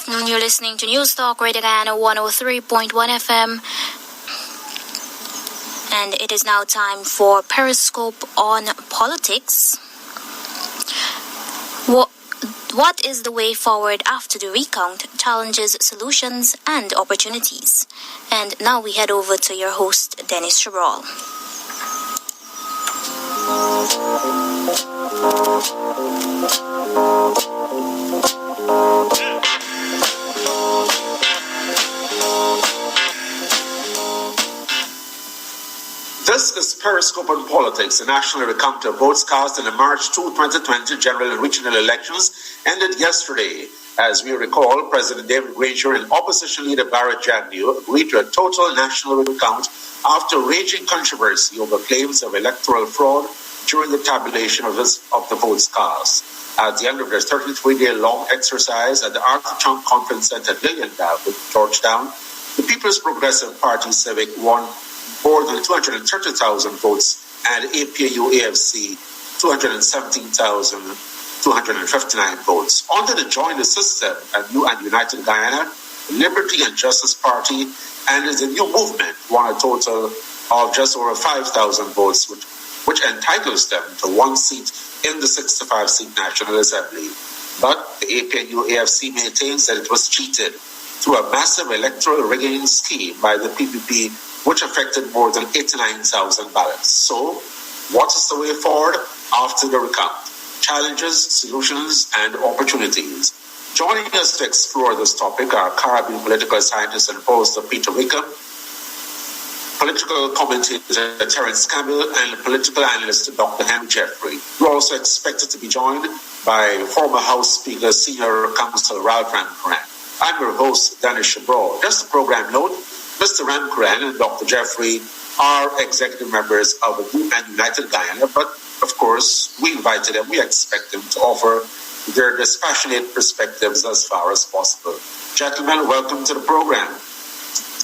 afternoon. You're listening to News Talk Radio Guyana 103.1 FM. And it is now time for Periscope on politics. What is the way forward after the recount? Challenges, solutions, and opportunities. And now we head over to your host, Dennis Chabral. This is Periscope on Politics, a national recount of votes cast in the March 2, 2020 general and regional elections ended yesterday. As we recall, President David Granger and opposition leader Barrett Jagnew agreed to a total national recount after raging controversy over claims of electoral fraud during the tabulation of the votes cast. At the end of their 33-day-long exercise at the Arthur Chunk Conference Center at Lilliandale, Georgetown, the People's Progressive Party Civic won more than 230,000 votes, and APU-AFC 217,259 votes. Under the joint system, a new and United Guyana, Liberty and Justice Party, and the new movement won a total of just over 5,000 votes, which entitles them to one seat in the 65-seat National Assembly. But the APU-AFC maintains that it was cheated through a massive electoral rigging scheme by the PPP, which affected more than 89,000 ballots. So, what is the way forward after the recount? Challenges, solutions, and opportunities. Joining us to explore this topic are Caribbean political scientist and pollster Peter Wickham, political commentator Terence Campbell, and political analyst Dr. Henry Jeffrey. We're also expected to be joined by former House Speaker, Senior Counsel Ralph Ramkuran. I'm your host, Dennis Chabral. Just a program note, Mr. Ramkuran and Dr. Jeffrey are executive members of the New and United Guyana, but of course, we invited them, we expect them to offer their dispassionate perspectives as far as possible. Gentlemen, welcome to the program.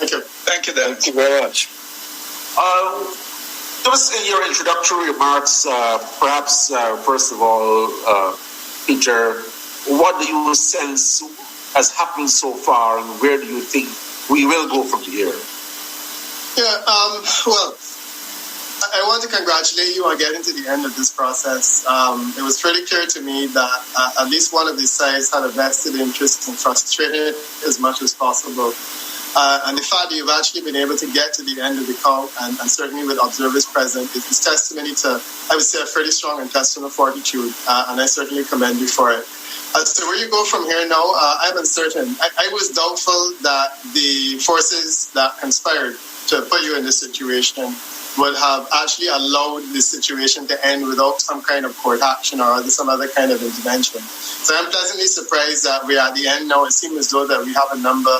Thank you. Thank you, Dan. Thank you very much. Just in your introductory remarks, perhaps, first of all, Peter, what do you sense has happened so far, and where do you think we will go from here? Yeah, well, I want to congratulate you on getting to the end of this process. It was pretty clear to me that at least one of the sides had a vested interest in frustrating it as much as possible. And the fact that you've actually been able to get to the end of the count, and certainly with observers present, is testimony to, I would say, a fairly strong intestinal fortitude, and I certainly commend you for it. As to where you go from here now, I'm uncertain. I was doubtful that the forces that conspired to put you in this situation would have actually allowed the situation to end without some kind of court action or some other kind of intervention. So I'm pleasantly surprised that we're at the end now. It seems as though that we have a number,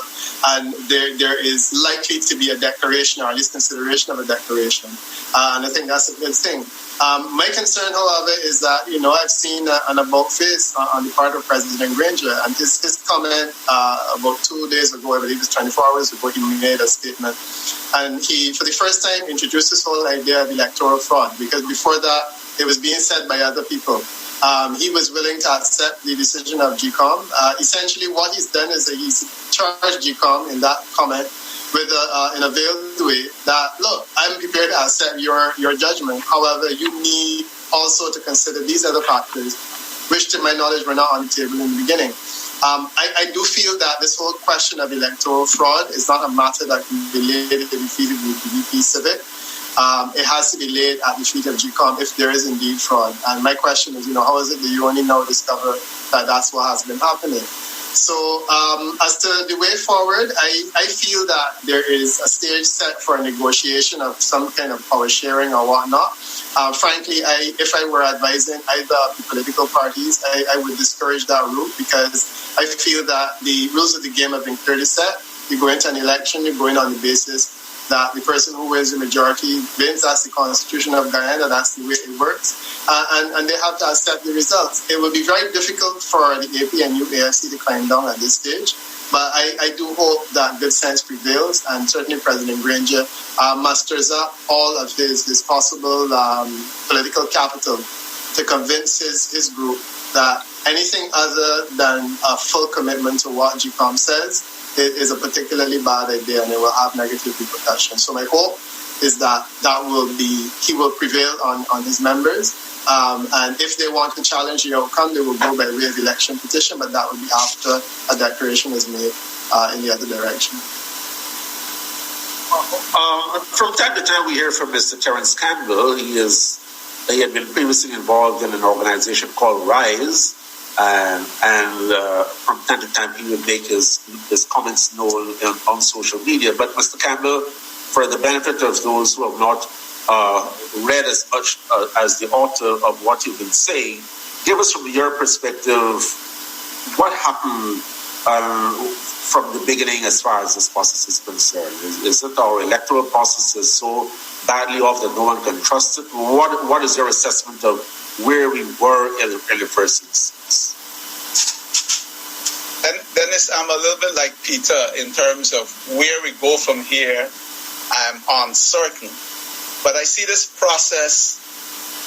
and there is likely to be a declaration, or at least consideration of a declaration. And I think that's a good thing. My concern, however, is that, I've seen an about-face on the part of President Granger, and his comment about 2 days ago, I believe it was 24 hours ago, he made a statement. And he, for the first time, introduced this whole idea of electoral fraud, because before that, it was being said by other people. He was willing to accept the decision of GCOM. Essentially, what he's done is that he's charged GCOM in that comment with in a veiled way that, look, I'm prepared to accept your judgment. However, you need also to consider these other factors, which to my knowledge were not on the table in the beginning. I do feel that this whole question of electoral fraud is not a matter that can be laid at the feet of the PDP Civic. It has to be laid at the feet of GCOM if there is indeed fraud. And my question is, how is it that you only now discover that that's what has been happening? So as to the way forward, I feel that there is a stage set for a negotiation of some kind of power sharing or whatnot. Frankly, if I were advising either of the political parties, I would discourage that route, because I feel that the rules of the game have been clearly set. You go into an election, you're going on the basis that the person who wins the majority wins. That's the Constitution of Guyana. That's the way it works. And they have to accept the results. It will be very difficult for the AP and UAFC to climb down at this stage. But I do hope that good sense prevails, and certainly President Granger musters up all of his possible political capital to convince his group that anything other than a full commitment to what GCOM says is a particularly bad idea, and it will have negative repercussions. So my hope is that he will prevail on his members. And if they want to challenge the outcome, they will go by way of election petition, but that would be after a declaration is made in the other direction. From time to time, we hear from Mr. Terence Campbell. He had been previously involved in an organization called RISE, and from time to time, he would make his comments known on social media. But Mr. Campbell, for the benefit of those who have not read as much as the author of what you've been saying, give us from your perspective what happened from the beginning as far as this process is concerned. Is it our electoral process is so badly off that no one can trust it? What is your assessment of where we were in the first instance? And Dennis, I'm a little bit like Peter in terms of where we go from here. I'm uncertain. But I see this process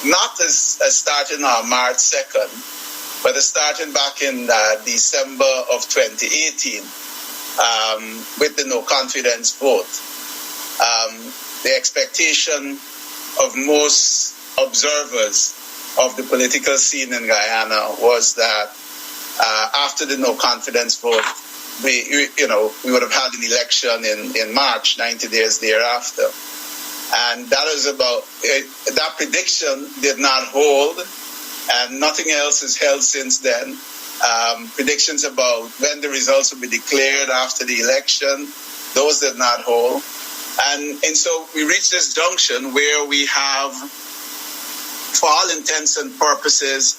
not as starting on March 2nd, but as starting back in December of 2018 with the no confidence vote. The expectation of most observers of the political scene in Guyana was that after the no confidence vote, we would have had an election in March, 90 days thereafter. And that is that prediction did not hold, and nothing else has held since then. Predictions about when the results will be declared after the election, those did not hold. And so we reached this junction where we have, for all intents and purposes,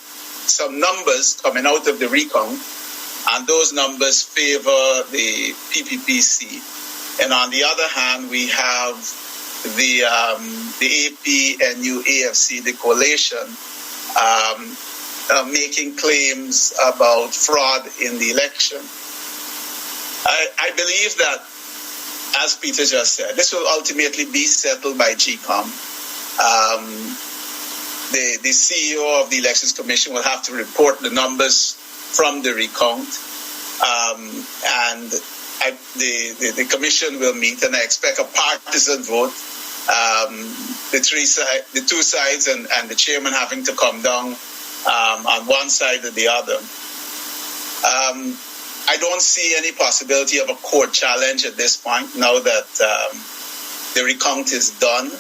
some numbers coming out of the recount, and those numbers favor the PPPC. And on the other hand, we have the AP, NU, AFC, the coalition, making claims about fraud in the election. I believe that, as Peter just said, this will ultimately be settled by GCOM. The CEO of the Elections Commission will have to report the numbers from the recount, and the commission will meet, and I expect a partisan vote. The two sides and the chairman having to come down on one side or the other. I don't see any possibility of a court challenge at this point now that the recount is done,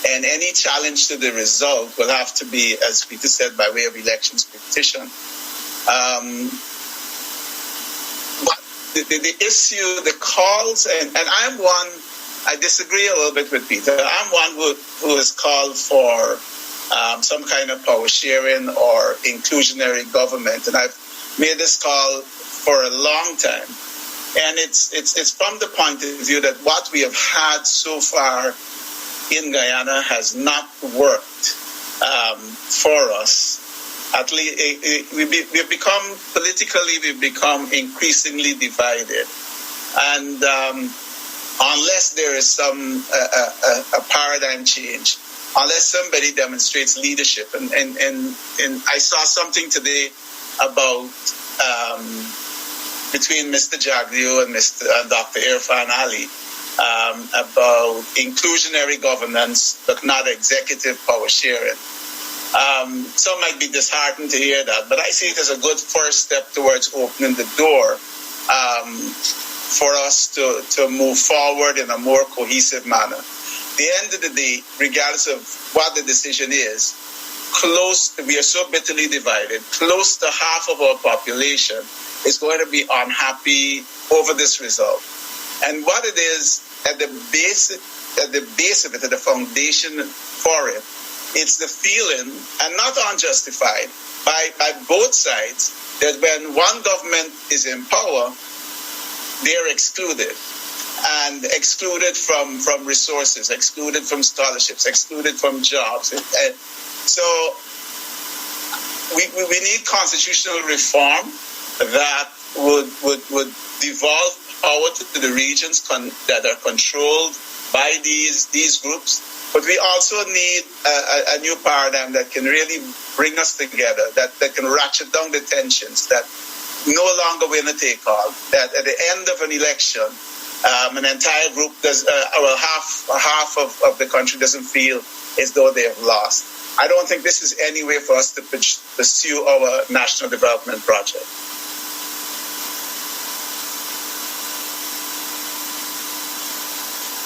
and any challenge to the result will have to be, as Peter said, by way of elections petition. But the issue, the calls, and I'm one, I disagree a little bit with Peter. I'm one who has called for some kind of power sharing or inclusionary government, and I've made this call for a long time. And it's from the point of view that what we have had so far in Guyana has not worked for us. At least we've become increasingly divided, and unless there is some a paradigm change, unless somebody demonstrates leadership, and I saw something today about between Mr. Jagdeo and Dr. Irfan Ali about inclusionary governance, but not executive power sharing. Some might be disheartened to hear that, but I see it as a good first step towards opening the door for us to move forward in a more cohesive manner. At the end of the day, regardless of what the decision is, we are so bitterly divided, close to half of our population is going to be unhappy over this result. And what it is, at the base of it, at the foundation for it, it's the feeling, and not unjustified, by both sides, that when one government is in power, they're excluded. And excluded from resources, excluded from scholarships, excluded from jobs. So we need constitutional reform that would devolve power to the regions that are controlled by these groups, But we also need a new paradigm that can really bring us together, that can ratchet down the tensions, that no longer win a take all, that at the end of an election, an entire group half of the country doesn't feel as though they have lost. I don't think this is any way for us to pursue our national development project.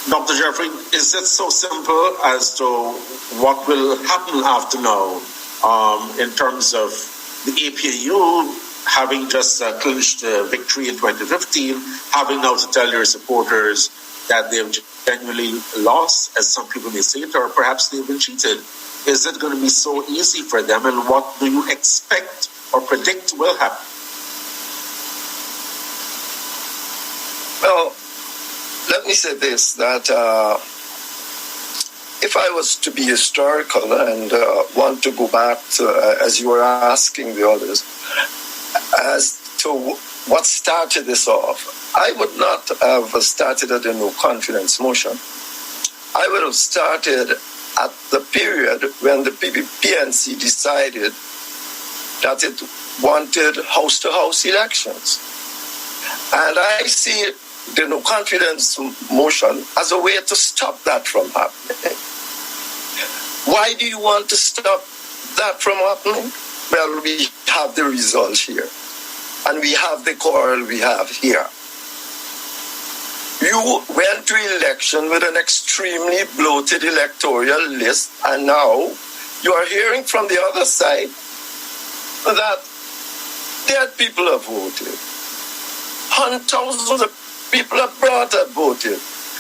Dr. Jeffrey, is it so simple as to what will happen after now in terms of the APU having just clinched victory in 2015, having now to tell your supporters that they've genuinely lost, as some people may say it, or perhaps they've been cheated? Is it going to be so easy for them, and what do you expect or predict will happen? Well, let me say this, that if I was to be historical and want to go back to, as you were asking the others, as to what started this off, I would not have started at a no confidence motion. I would have started at the period when the PNC decided that it wanted house-to-house elections. And I see the no confidence motion as a way to stop that from happening. Why do you want to stop that from happening? Well, we have the result here, and we have the quarrel we have here. You went to election with an extremely bloated electoral list, and now you are hearing from the other side that dead people have voted. Thousands of people abroad have voted.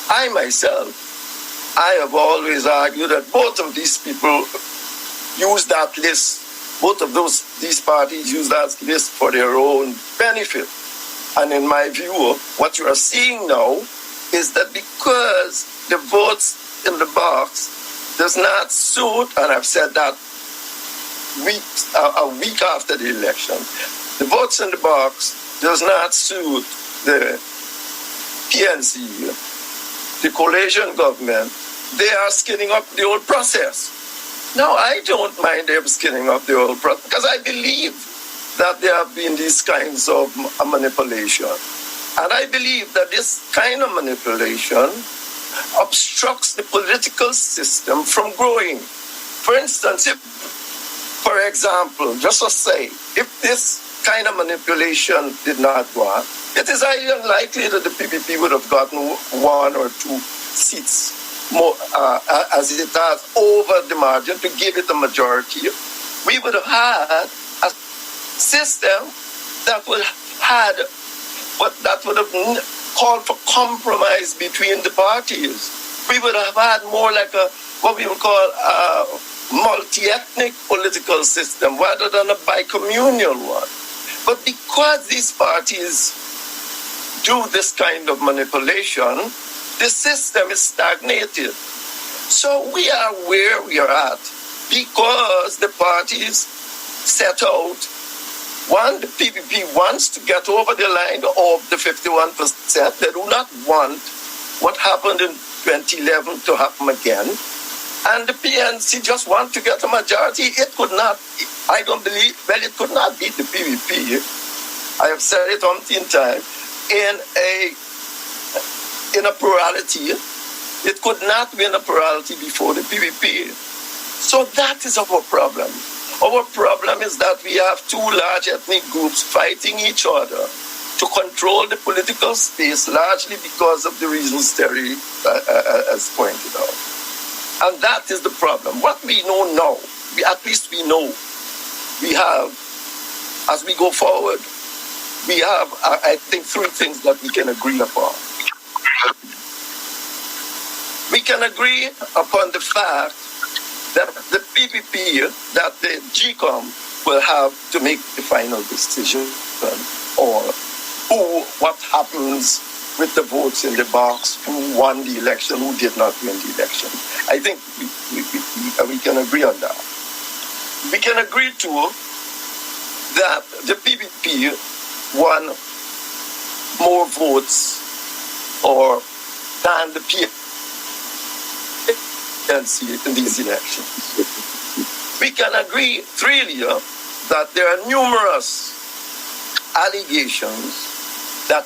I myself, I have always argued that both of these people use that list, these parties use that list for their own benefit. And in my view, what you are seeing now is that because the votes in the box does not suit, and I've said that a week after the election, the votes in the box does not suit the PNC, the coalition government. They are skinning up the whole process. Now, I don't mind them skinning up the whole process because I believe that there have been these kinds of manipulation. And I believe that this kind of manipulation obstructs the political system from growing. For instance, if, for example, just to say, if this kind of manipulation did not go on, it is highly unlikely that the PPP would have gotten 1 or 2 seats more, as it has over the margin to give it a majority. We would have had a system that would have called for compromise between the parties. We would have had more like what we would call a multi-ethnic political system rather than a bicommunal one. But because these parties do this kind of manipulation, the system is stagnated. So we are where we are at because the parties set out. One, the PPP wants to get over the line of the 51%. They do not want what happened in 2011 to happen again. And the PNC just want to get a majority. It could not, I don't believe, well, it could not beat the PPP. I have said it umpteen times. In a plurality, it could not win a plurality before the PPP. So that is our problem. Our problem is that we have 2 large ethnic groups fighting each other to control the political space, largely because of the reasons Terry has pointed out. And that is the problem. What we know now, at least we know, we have, as we go forward, we have, I think, 3 things that we can agree upon. We can agree upon the fact that the PPP, that the GCOM will have to make the final decision or what happens with the votes in the box, who won the election, who did not win the election. I think we can agree on that. We can agree too that the PPP won more votes than the PNC. presidency in these elections. We can agree freely that there are numerous allegations that